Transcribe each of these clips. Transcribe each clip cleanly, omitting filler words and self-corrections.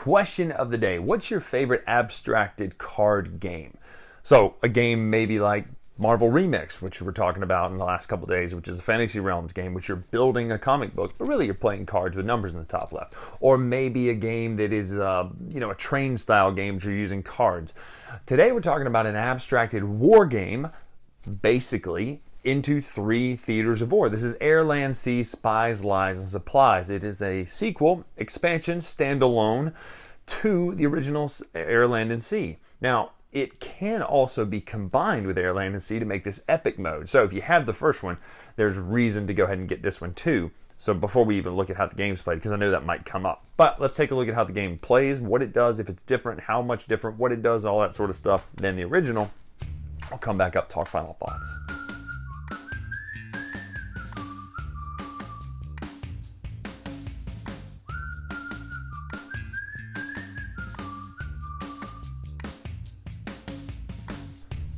Question of the day: what's your favorite abstracted card game? So a game maybe like Marvel Remix, which we're talking about in the last couple of days, which is a Fantasy Realms game, which you're building a comic book, but really you're playing cards with numbers in the top left. Or maybe a game that is, a train style game which you're using cards. Today we're talking about an abstracted war game, basically into 3 theaters of war. This is Air, Land, Sea, Spies, Lies, and Supplies. It is a sequel, expansion, standalone to the original Air, Land, and Sea. Now, it can also be combined with Air, Land, and Sea to make this epic mode. So if you have the first one, there's reason to go ahead and get this one too. So before we even look at how the game's played, because I know that might come up. But let's take a look at how the game plays, what it does, if it's different, how much different, what it does, all that sort of stuff than the original. I'll come back up, talk final thoughts.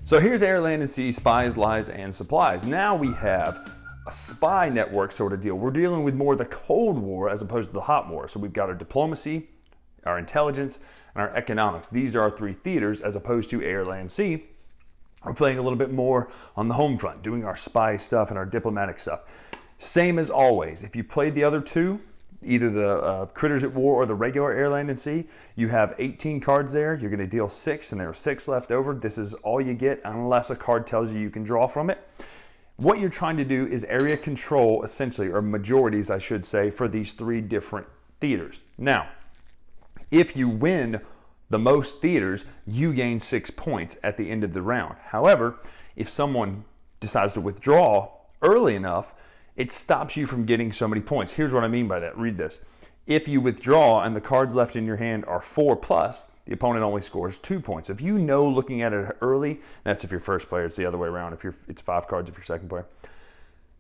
So here's Air, Land, and Sea, Spies, Lies, and Supplies. Now we have a spy network sort of deal. We're dealing with more the Cold War as opposed to the Hot War. So we've got our diplomacy, our intelligence, and our economics. These are our 3 theaters as opposed to Air, Land, Sea. We're playing a little bit more on the home front, doing our spy stuff and our diplomatic stuff. Same as always. If you played the other 2, either the Critters at War or the regular Air, Land, and Sea, you have 18 cards there. You're going to deal 6, and there are 6 left over. This is all you get unless a card tells you can draw from it. What you're trying to do is area control, essentially, or majorities, I should say, for these 3 different theaters. Now, if you win the most theaters, you gain 6 points at the end of the round. However, if someone decides to withdraw early enough, it stops you from getting so many points. Here's what I mean by that. Read this. If you withdraw and the cards left in your hand are 4 plus, the opponent only scores 2 points. If you know looking at it early, that's if you're first player, it's the other way around. It's 5 cards if you're second player.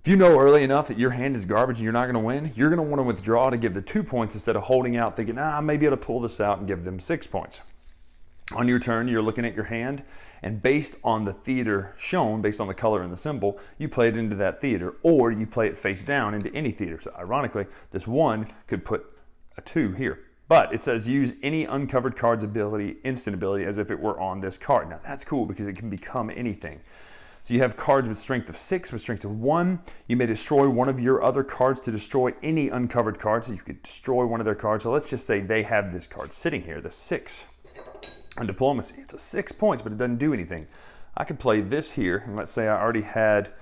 If you know early enough that your hand is garbage and you're not going to win, you're going to want to withdraw to give the 2 points instead of holding out thinking, maybe I'll pull this out and give them 6 points. On your turn, you're looking at your hand, and based on the theater shown, based on the color and the symbol, you play it into that theater, or you play it face down into any theater. So ironically, this 1 could put a 2 here. But it says use any uncovered card's ability, instant ability, as if it were on this card. Now that's cool because it can become anything. So you have cards with strength of 6, with strength of 1. You may destroy one of your other cards to destroy any uncovered card. So you could destroy one of their cards. So let's just say they have this card sitting here, the 6. On diplomacy, it's a 6 points, but it doesn't do anything. I could play this here, and let's say I already had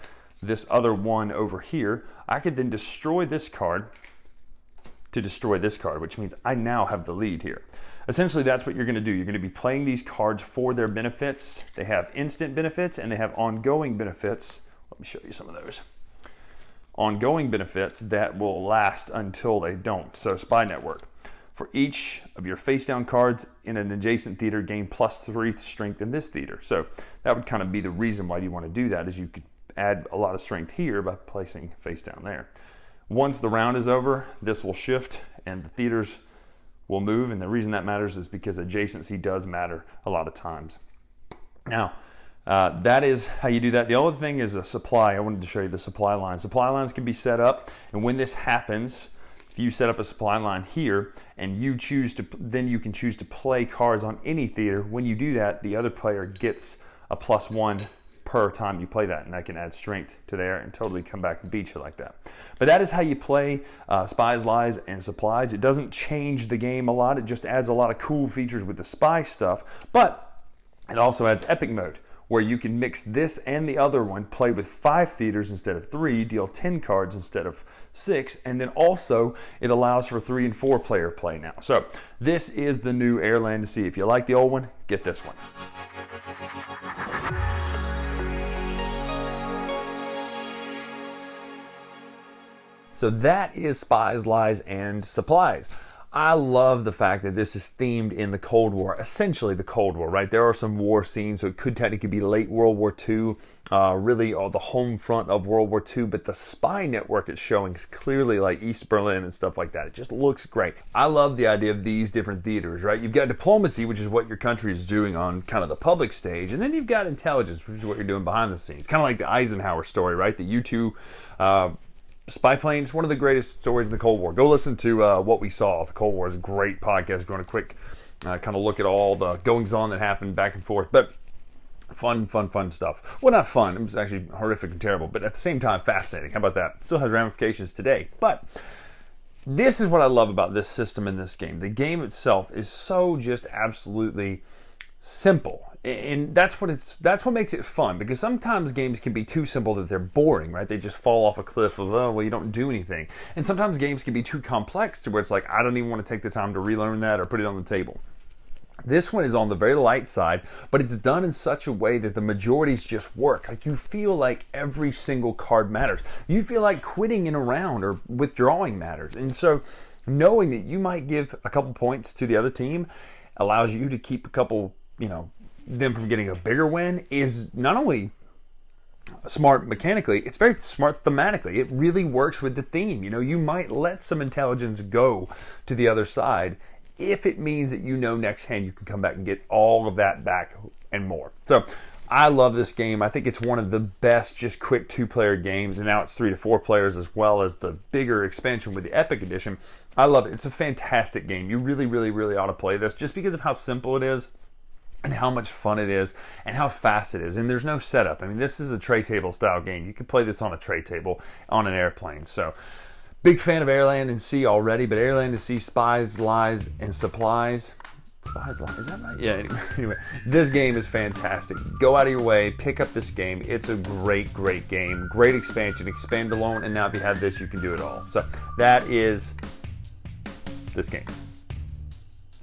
this other 1 over here. I could then destroy this card to destroy this card, which means I now have the lead here. Essentially, that's what you're going to do. You're going to be playing these cards for their benefits. They have instant benefits, and they have ongoing benefits. Let me show you some of those. Ongoing benefits that will last until they don't. So, Spy Network. For each of your face-down cards in an adjacent theater, gain +3 strength in this theater. So that would kind of be the reason why you want to do that, is you could add a lot of strength here by placing face-down there. Once the round is over, this will shift and the theaters will move, and the reason that matters is because adjacency does matter a lot of times. Now, that is how you do that. The other thing is a supply. I wanted to show you the supply lines. Supply lines can be set up, and when this happens, if you set up a supply line here and you choose to, then you can choose to play cards on any theater. When you do that, the other player gets a +1 per time you play that, and that can add strength to there and totally come back and beat you like that. But that is how you play Spies, Lies, and Supplies. It doesn't change the game a lot. It just adds a lot of cool features with the spy stuff, but it also adds epic mode, where you can mix this and the other one, play with 5 theaters instead of 3, deal 10 cards instead of 6, and then also it allows for 3 and 4 player play now. So this is the new Air, Land, and Sea. If you like the old one, get this one. So that is Spies, Lies, and Supplies. I love the fact that this is themed in the Cold War, essentially the Cold War, right? There are some war scenes, so it could technically be late World War II, really the home front of World War II, but the spy network it's showing is clearly like East Berlin and stuff like that. It just looks great. I love the idea of these different theaters, right? You've got diplomacy, which is what your country is doing on kind of the public stage, and then you've got intelligence, which is what you're doing behind the scenes. Kind of like the Eisenhower story, right? The U-2 Spy Planes, one of the greatest stories in the Cold War. Go listen to What We Saw. The Cold War is a great podcast if you want a quick kind of look at all the goings-on that happened back and forth. But fun stuff. Well, not fun. It was actually horrific and terrible, but at the same time, fascinating. How about that? Still has ramifications today. But this is what I love about this system in this game. The game itself is so just absolutely simple. And that's what makes it fun, because sometimes games can be too simple that they're boring, right? They just fall off a cliff of, oh, well, you don't do anything. And sometimes games can be too complex to where it's like, I don't even want to take the time to relearn that or put it on the table. This one is on the very light side, but it's done in such a way that the majorities just work. Like, you feel like every single card matters. You feel like quitting in a round or withdrawing matters. And so knowing that you might give a couple points to the other team allows you to keep a couple, them from getting a bigger win is not only smart mechanically, it's very smart thematically. It really works with the theme. You might let some intelligence go to the other side if it means that next hand you can come back and get all of that back and more. So I love this game. I think it's one of the best just quick 2-player games, and now it's 3 to 4 players as well as the bigger expansion with the Epic Edition. I love it. It's a fantastic game. You really, really, really ought to play this just because of how simple it is and how much fun it is and how fast it is. And there's no setup. I mean, this is a tray table style game. You can play this on a tray table on an airplane. So big fan of Air, Land, and Sea already, but Air, Land, and Sea, Spies, Lies, and Supplies. Spies, Lies, is that right? Yeah, anyway, this game is fantastic. Go out of your way, pick up this game. It's a great, great game. Great expansion, expand alone, and now if you have this, you can do it all. So that is this game.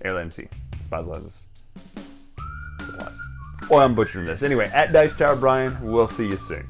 Air, Land, and Sea, Spies, Lies, Supplies. Well, I'm butchering this. Anyway, at Dice Tower Bryan, we'll see you soon.